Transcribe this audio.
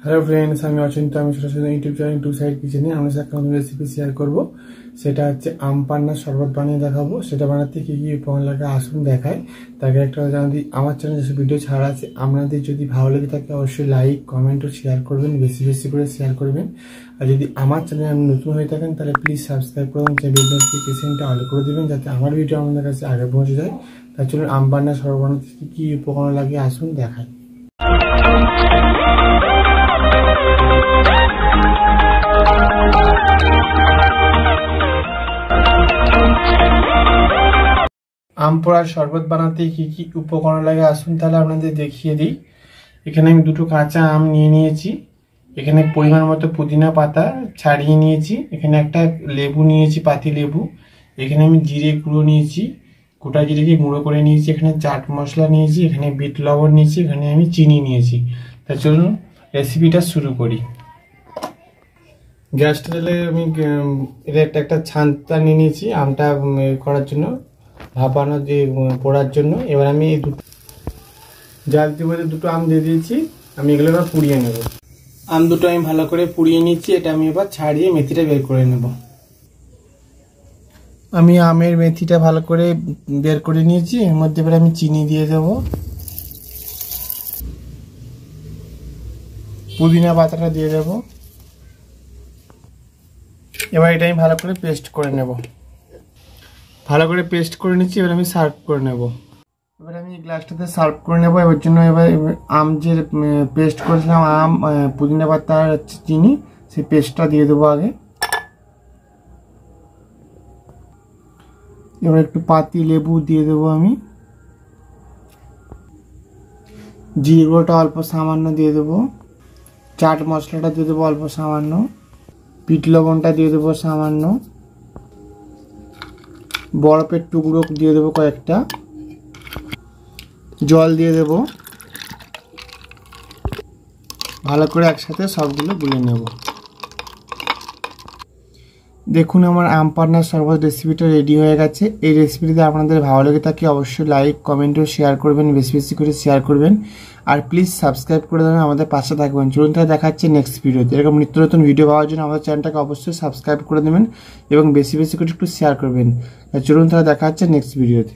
Hello friends, আমি অচিন্তা। আমি সরাসরি ইউটিউব চ্যানেল টু সাইড কিচেনে আমি একটা রেসিপি শেয়ার করব। সেটা হচ্ছে আম পান্নার শরবত বানিয়ে দেখাবো। সেটা বানাতে কী কী উপকরণ লাগে আসুন দেখায়। তাকে একটা যদি আমার চ্যানেলে যেসব ভিডিও ছাড়া আছে আপনাদের যদি ভালো লেগে থাকে অবশ্যই লাইক কমেন্ট ও শেয়ার করবেন, বেশি বেশি করে শেয়ার করবেন। আর যদি আমার চ্যানেলে আপনি নতুন হয়ে থাকেন তাহলে প্লিজ সাবস্ক্রাইব করুন, যে বেল নোটিফিকেশনটা অল করে দেবেন যাতে আমার ভিডিও আপনাদের কাছে আগে পৌঁছে যায়। তাই চলুন আম পান্নার শরবত বানাতে কী কী উপকরণ লাগে আসুন দেখায়। আম পোড়ার শরবত বানাতে কি কি উপকরণ লাগে আসুন তাহলে আপনাদের দেখিয়ে দিই। এখানে আমি দুটো কাঁচা আম নিয়ে নিয়েছি, এখানে পরিমাণ মতো পুদিনা পাতা ছাড়িয়ে নিয়েছি, এখানে একটা লেবু নিয়েছি, পাতি লেবু, এখানে আমি জিরে গুঁড়ো নিয়েছি, গোটা জিরেকে গুঁড়ো করে নিয়েছি, এখানে চাট মশলা নিয়েছি, এখানে বিট লবণ নিয়েছি, এখানে আমি চিনি নিয়েছি। তা চলুন রেসিপিটা শুরু করি। গ্যাসটা জ্বালে আমি এটা একটা ছান্তা নিয়ে নিয়েছি আমটা করার জন্য, ভাপানো দিয়ে পোড়ার জন্য। এবার আমি জালতি মধ্যে দুটো আম দিয়ে দিয়েছি, আমি এগুলো এবার পুড়িয়ে নেব। আম দুটো আমি ভালো করে পুড়িয়ে নিচ্ছি, এটা আমি এবার ছাড়িয়ে মেথিটা বের করে নেব। আমি আমের মেথিটা ভালো করে বের করে নিয়েছি, এর মধ্যে এবার আমি চিনি দিয়ে দেব, পুদিনা পাতাটা দিয়ে দেব। এবার এটা আমি ভালো করে পেস্ট করে নেব। ভালো করে পেস্ট করে নিচ্ছি, এবার আমি সার্ভ করে নেব। এবার আমি এই গ্লাসটাতে সার্ভ করে নেব। এবার জন্য এবার আম যে পেস্ট করেছিলাম, আম পুদিনা পাতা আর চিনি, সেই পেস্টটা দিয়ে দেবো আগে। এবার একটু পাতি লেবু দিয়ে দেবো আমি, জিরে গুঁড়োটা অল্প সামান্য দিয়ে দেবো, চাট মশলাটা দিয়ে দেবো অল্প সামান্য, বিট লবণটা দিয়ে দেবো সামান্য, বরফের টুকরো দিয়ে দেবো কয়েকটা, জল দিয়ে দেব। ভালো করে একসাথে সবগুলো গুলে নেব। দেখুন আমার আম পান্নার শরবত রেসিপিটা রেডি হয়ে গেছে। এই রেসিপিটিতে আপনাদের ভালো লেগে থাকে অবশ্যই লাইক কমেন্ট ও শেয়ার করবেন, বেশি বেশি করে শেয়ার করবেন। আর প্লিজ সাবস্ক্রাইব করে দেবেন, আমাদের পাশে থাকবেন। চলুন তাহলে দেখা হচ্ছে নেক্সট ভিডিওতে। এরকম নিত্য নতুন ভিডিও পাওয়ার জন্য আমাদের চ্যানেলটাকে অবশ্যই সাবস্ক্রাইব করে দেবেন এবং বেশি বেশি করে একটু শেয়ার করবেন। চলুন তাহলে দেখা হচ্ছে নেক্সট ভিডিওতে।